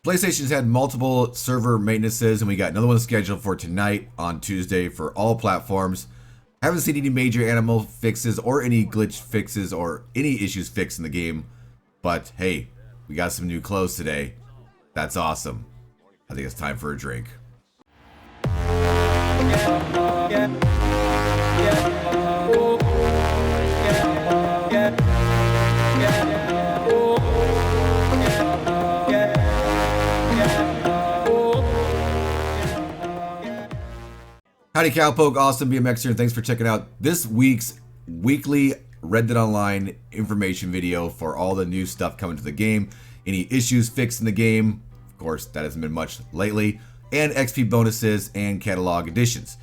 PlayStation's had multiple server maintenances, and we got another one scheduled for tonight on Tuesday for all platforms. Haven't seen any major animal fixes or any glitch fixes or any issues fixed in the game. But hey, we got some new clothes today. That's awesome. I think it's time for a drink. Howdy Cowpoke, AustinBMX here, and thanks for checking out this week's weekly Red Dead Online information video for all the new stuff coming to the game, any issues fixed in the game, of course that hasn't been much lately, and XP bonuses and catalog additions.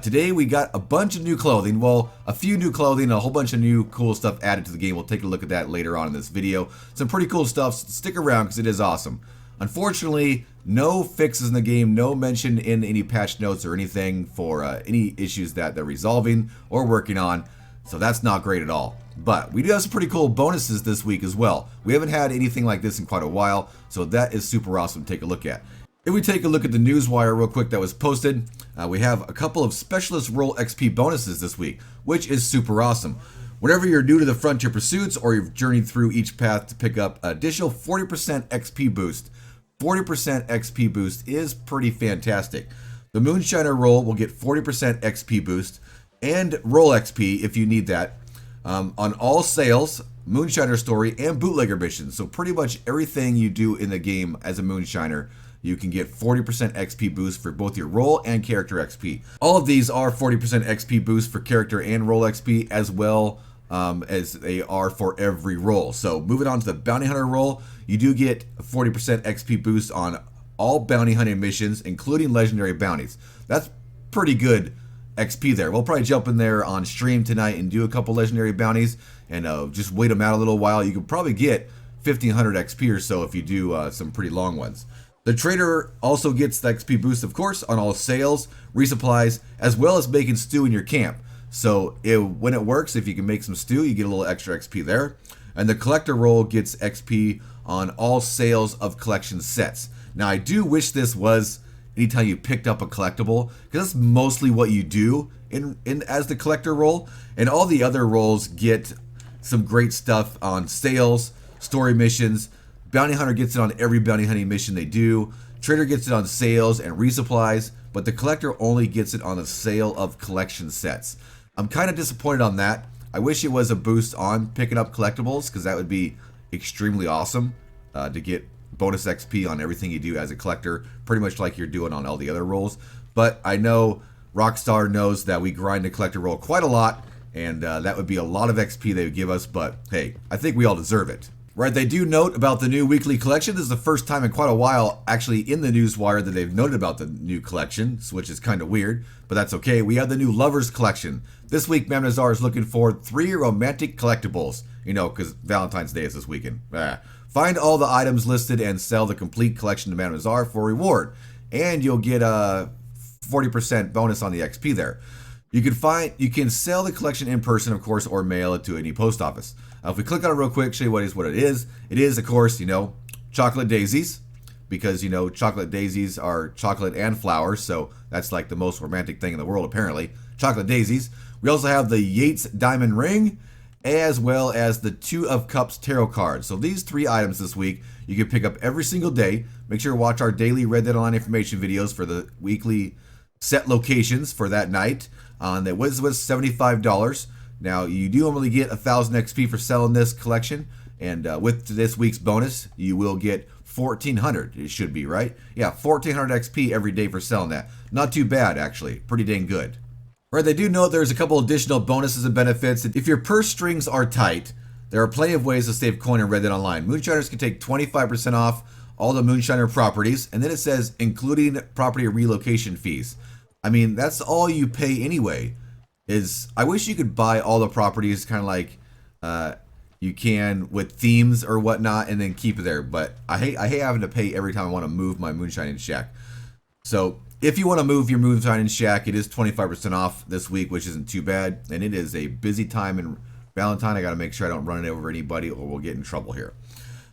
Today we got a bunch of new clothing, well a few new clothing, a whole bunch of new cool stuff added to the game. We'll take a look at that later on in this video. Some pretty cool stuff, so stick around because it is awesome. Unfortunately, no fixes in the game, no mention in any patch notes or anything for any issues that they're resolving or working on, so that's not great at all. But we do have some pretty cool bonuses this week as well. We haven't had anything like this in quite a while, so that is super awesome to take a look at. If we take a look at the Newswire real quick that was posted, we have a couple of Specialist Role XP bonuses this week, which is super awesome. Whenever you're new to the Frontier Pursuits or you've journeyed through each path to pick up an additional 40% XP boost, 40% XP boost is pretty fantastic. The Moonshiner role will get 40% XP boost and role XP if you need that on all sales, Moonshiner story, and bootlegger missions. So pretty much everything you do in the game as a Moonshiner, you can get 40% XP boost for both your role and character XP. All of these are 40% XP boost for character and role XP as well as they are for every role. So moving on to the Bounty Hunter role, you do get a 40% XP boost on all bounty hunting missions, including legendary bounties. That's pretty good XP there. We'll probably jump in there on stream tonight and do a couple legendary bounties and just wait them out a little while. You could probably get 1500 XP or so if you do some pretty long ones. The trader also gets the XP boost, of course, on all sales, resupplies, as well as making stew in your camp. So when it works, if you can make some stew, you get a little extra XP there. And the collector role gets XP on all sales of collection sets. Now I do wish this was anytime you picked up a collectible, because that's mostly what you do in as the collector role. And all the other roles get some great stuff on sales, story missions. Bounty Hunter gets it on every bounty hunting mission they do. Trader gets it on sales and resupplies, but the collector only gets it on the sale of collection sets. I'm kind of disappointed on that. I wish it was a boost on picking up collectibles, because that would be extremely awesome to get bonus XP on everything you do as a collector, pretty much like you're doing on all the other roles. But I know Rockstar knows that we grind the collector role quite a lot, and that would be a lot of XP they would give us, but hey, I think we all deserve it. Right, they do note about the new weekly collection. This is the first time in quite a while actually in the Newswire that they've noted about the new collection, which is kind of weird, but that's okay. We have the new Lovers collection. This week, Mamnazar is looking for 3 romantic collectibles, you know, because Valentine's Day is this weekend. Find all the items listed and sell the complete collection to Mamnazar for reward, and you'll get a 40% bonus on the XP there. You can sell the collection in person, of course, or mail it to any post office. If we click on it real quick, show you what it is. It is, of course, you know, chocolate daisies, because, you know, chocolate daisies are chocolate and flowers, so that's like the most romantic thing in the world, apparently. Chocolate daisies. We also have the Yates diamond ring, as well as the 2 of Cups tarot cards. So these 3 items this week, you can pick up every single day. Make sure to watch our daily Red Dead Online information videos for the weekly set locations for that night. That was $75. Now, you do only get 1,000 XP for selling this collection, and with this week's bonus, you will get 1,400. It should be, right? Yeah, 1,400 XP every day for selling that. Not too bad, actually. Pretty dang good. Right, they do note there's a couple additional bonuses and benefits. If your purse strings are tight, there are plenty of ways to save coin in Red Dead Online. Moonshiners can take 25% off all the Moonshiner properties, and then it says including property relocation fees. I mean, that's all you pay anyway. I wish you could buy all the properties kind of like you can with themes or whatnot and then keep it there, but I hate having to pay every time I want to move my moonshining shack. So if you want to move your moonshining shack, it is 25% off this week, which isn't too bad, and it is a busy time in Valentine. I got to make sure I don't run it over anybody or we'll get in trouble here.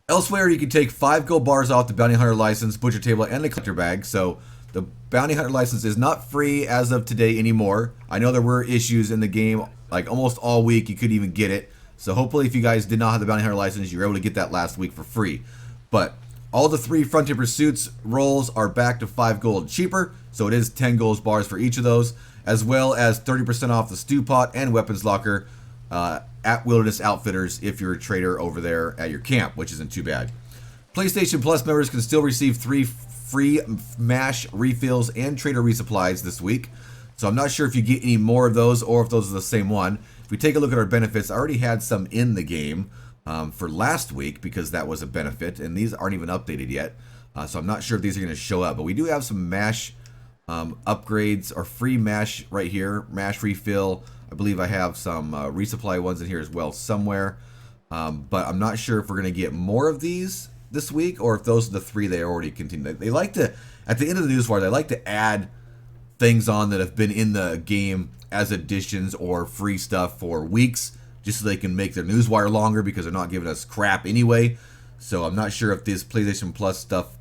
Elsewhere, you can take 5 gold bars off the Bounty Hunter license, Butcher Table, and the Collector Bag. So the Bounty Hunter license is not free as of today anymore. I know there were issues in the game, like almost all week you couldn't even get it. So hopefully if you guys did not have the Bounty Hunter license, you were able to get that last week for free. But all the 3 Frontier Pursuits rolls are back to 5 gold cheaper. So it is 10 gold bars for each of those, as well as 30% off the Stew Pot and Weapons Locker at Wilderness Outfitters if you're a trader over there at your camp, which isn't too bad. PlayStation Plus members can still receive 3 free MASH refills and trader resupplies this week. So I'm not sure if you get any more of those or if those are the same one. If we take a look at our benefits, I already had some in the game for last week because that was a benefit, and these aren't even updated yet. So I'm not sure if these are going to show up, but we do have some MASH upgrades or free MASH right here. MASH refill. I believe I have some resupply ones in here as well somewhere. But I'm not sure if we're going to get more of these this week or if those are the 3 they already continue. They like to, at the end of the Newswire, they like to add things on that have been in the game as additions or free stuff for weeks just so they can make their Newswire longer because they're not giving us crap anyway. So I'm not sure if this PlayStation Plus stuff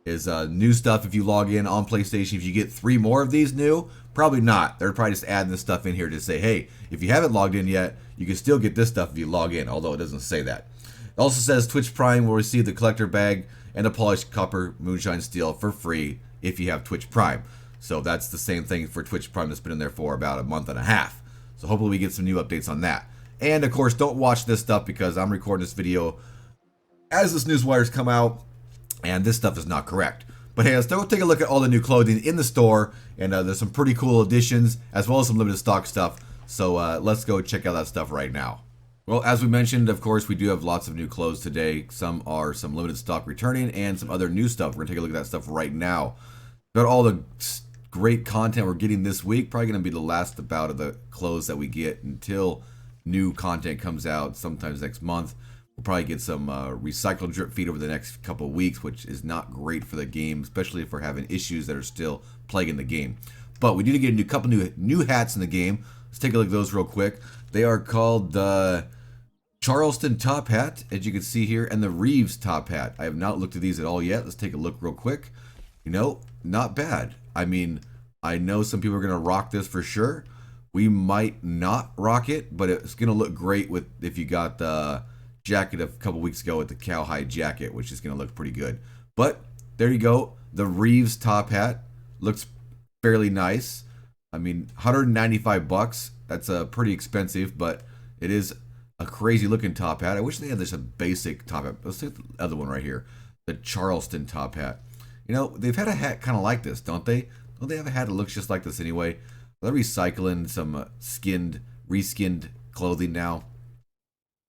is new stuff if you log in on PlayStation. If you get 3 more of these new, probably not. They're probably just adding this stuff in here to say, hey, if you haven't logged in yet, you can still get this stuff if you log in, although it doesn't say that. It also says Twitch Prime will receive the collector bag and a polished copper moonshine steel for free if you have Twitch Prime. So that's the same thing for Twitch Prime that's been in there for about a month and a half. So hopefully we get some new updates on that. And of course, don't watch this stuff because I'm recording this video as this Newswire's come out, and this stuff is not correct. But hey, let's go take a look at all the new clothing in the store, and there's some pretty cool additions as well as some limited stock stuff. So let's go check out that stuff right now. Well, as we mentioned, of course, we do have lots of new clothes today. Some are some limited stock returning and some other new stuff. We're going to take a look at that stuff right now. Got all the great content we're getting this week. Probably going to be the last bout of the clothes that we get until new content comes out sometimes next month. We'll probably get some recycled drip feed over the next couple of weeks, which is not great for the game, especially if we're having issues that are still plaguing the game. But we do get a couple new hats in the game. Let's take a look at those real quick. They are called the Charleston top hat, as you can see here, and the Reeves top hat. I have not looked at these at all yet. Let's take a look real quick. You know, not bad. I mean, I know some people are going to rock this for sure. We might not rock it, but it's going to look great with if you got the jacket a couple weeks ago with the cowhide jacket, which is going to look pretty good. But there you go. The Reeves top hat looks fairly nice. I mean, 195 bucks. That's pretty expensive, but it is a crazy looking top hat. I wish they had just a basic top hat. Let's take the other one right here. The Charleston top hat. You know, they've had a hat kind of like this, don't they? Don't they have a hat that looks just like this anyway? They're recycling some reskinned clothing now.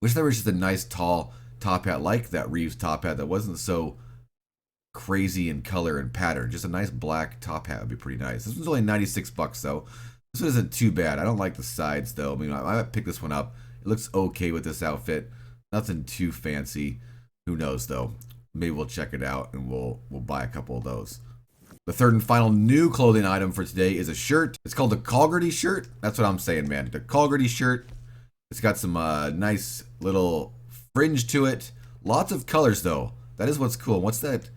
Wish there was just a nice tall top hat like that Reeves top hat that wasn't so crazy in color and pattern. Just a nice black top hat would be pretty nice. This one's only 96 bucks though. This one isn't too bad. I don't like the sides though. I mean, I might pick this one up. It looks okay with this outfit. Nothing too fancy. Who knows though? Maybe we'll check it out and we'll buy a couple of those. The third and final new clothing item for today is a shirt. It's called the Calgary shirt. That's what I'm saying, man. The Calgary shirt. It's got some nice little fringe to it. Lots of colors though. That is what's cool. What's that?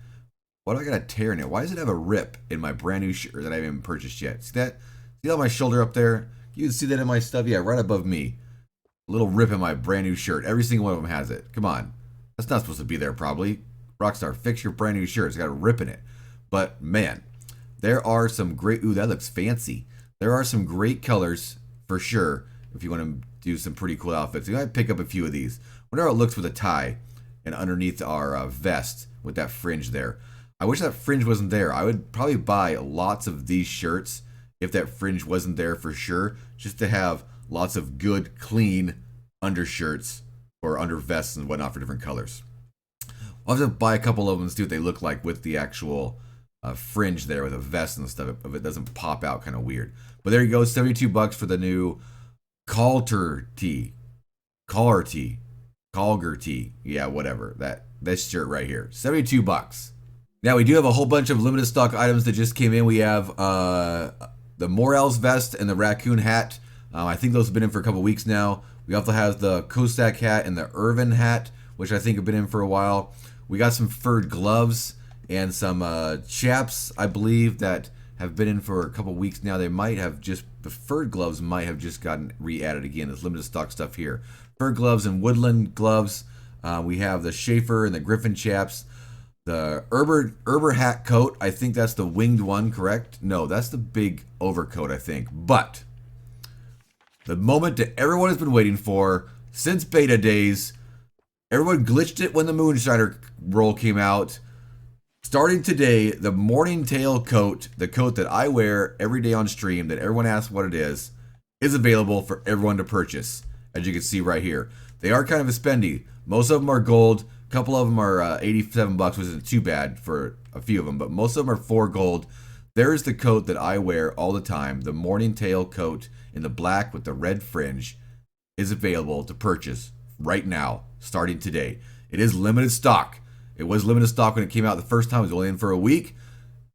Why do I got a tear in it? Why does it have a rip in my brand new shirt that I haven't even purchased yet? See that? See on my shoulder up there? You can see that in my stuff? Yeah, right above me. A little rip in my brand new shirt. Every single one of them has it. Come on. That's not supposed to be there probably. Rockstar, fix your brand new shirt. It's got a rip in it. But man, there are some great, ooh, that looks fancy. There are some great colors for sure if you want to do some pretty cool outfits. You might pick up a few of these. Wonder how it looks with a tie and underneath our vest with that fringe there. I wish that fringe wasn't there. I would probably buy lots of these shirts if that fringe wasn't there for sure, just to have lots of good, clean undershirts or under vests and whatnot for different colors. I'll have to buy a couple of them and see what they look like with the actual fringe there with a vest and stuff if it doesn't pop out kind of weird. But there you go, 72 bucks for the new Calgary tee. Yeah, whatever. This shirt right here. 72 bucks. Now we do have a whole bunch of limited stock items that just came in. We have the Morel's vest and the raccoon hat. I think those have been in for a couple weeks now. We also have the Cossack hat and the Irvin hat, which I think have been in for a while. We got some furred gloves and some chaps, I believe, that have been in for a couple weeks now. They might have just, the furred gloves might have just gotten re-added again. There's limited stock stuff here. Fur gloves and woodland gloves. We have the Schaefer and the Griffin chaps. The Erber hat coat, I think that's the winged one, correct? No, that's the big overcoat, I think. But the moment that everyone has been waiting for since beta days, everyone glitched it when the Moonshiner roll came out. Starting today, the MorningTail Coat, the coat that I wear every day on stream, that everyone asks what it is available for everyone to purchase, as you can see right here. They are kind of a spendy. Most of them are gold. A couple of them are 87 bucks, which isn't too bad for a few of them, but most of them are 4 gold. There's the coat that I wear all the time. The MorningTail Coat in the black with the red fringe is available to purchase right now, starting today. It is limited stock. It was limited stock when it came out the first time. It was only in for a week,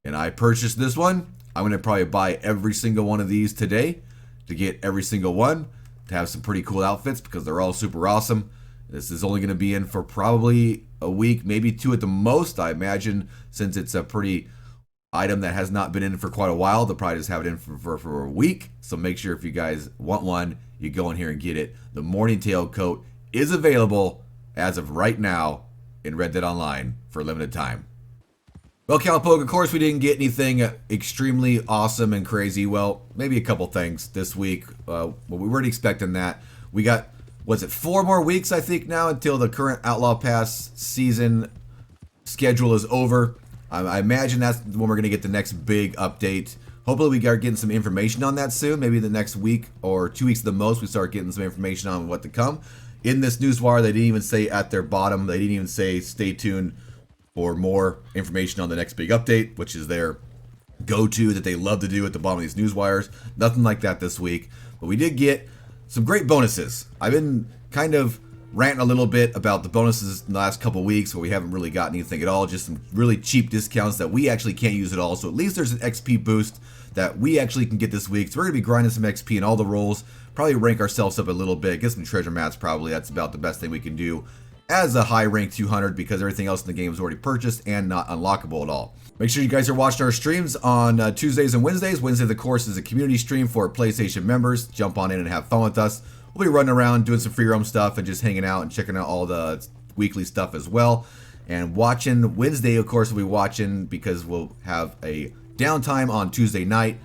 and I purchased this one. I'm going to probably buy every single one of these today to get every single one to have some pretty cool outfits because they're all super awesome. This is only going to be in for probably a week, maybe 2 at the most, I imagine, since it's a pretty item that has not been in for quite a while. They'll probably just have it in for a week. So make sure if you guys want one, you go in here and get it. The MorningTail Coat is available as of right now in Red Dead Online for a limited time. Well, Cowpoke, of course we didn't get anything extremely awesome and crazy. Well, maybe a couple things this week. Well, we weren't expecting that. We got, was it 4 more weeks, I think, now until the current Outlaw Pass season schedule is over. I imagine that's when we're going to get the next big update. Hopefully we are getting some information on that soon. Maybe the next week or 2 weeks at the most, we start getting some information on what to come. In this Newswire, they didn't even say at their bottom, they didn't even say stay tuned for more information on the next big update, which is their go-to that they love to do at the bottom of these Newswires. Nothing like that this week. But we did get some great bonuses. I've been kind of ranting a little bit about the bonuses in the last couple weeks where we haven't really got anything at all, just some really cheap discounts that we actually can't use at all. So at least there's an XP boost that we actually can get this week. So we're going to be grinding some XP in all the roles, probably rank ourselves up a little bit, get some treasure mats probably. That's about the best thing we can do as a high rank 200 because everything else in the game is already purchased and not unlockable at all. Make sure you guys are watching our streams on Tuesdays and Wednesdays. Wednesday, of course, is a community stream for PlayStation members. Jump on in and have fun with us. We'll be running around doing some free roam stuff and just hanging out and checking out all the weekly stuff as well. And watching Wednesday, of course, we'll be watching because we'll have a downtime on Tuesday night.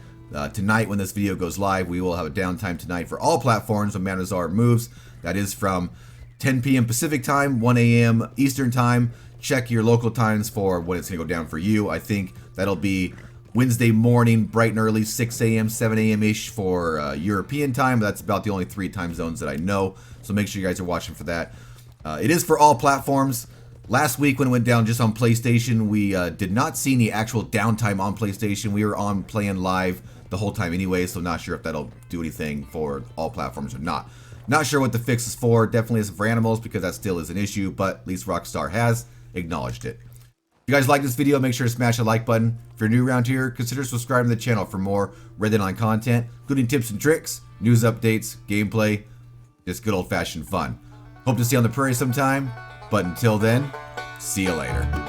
Tonight, when this video goes live, we will have a downtime tonight for all platforms when Manazar moves. That is from 10 p.m. Pacific time, 1 a.m. Eastern time. Check your local times for when it's going to go down for you. I think that'll be Wednesday morning, bright and early, 6 a.m., 7 a.m.-ish for European time. That's about the only 3 time zones that I know. So make sure you guys are watching for that. It is for all platforms. Last week when it went down just on PlayStation, we did not see any actual downtime on PlayStation. We were on playing live the whole time anyway, so not sure if that'll do anything for all platforms or not. Not sure what the fix is for. Definitely isn't for animals because that still is an issue, but at least Rockstar has acknowledged it. If you guys like this video, make sure to smash the like button. If you're new around here, consider subscribing to the channel for more Red Dead Online content, including tips and tricks, news updates, gameplay, just good old-fashioned fun. Hope to see you on the prairie sometime, but until then, see you later.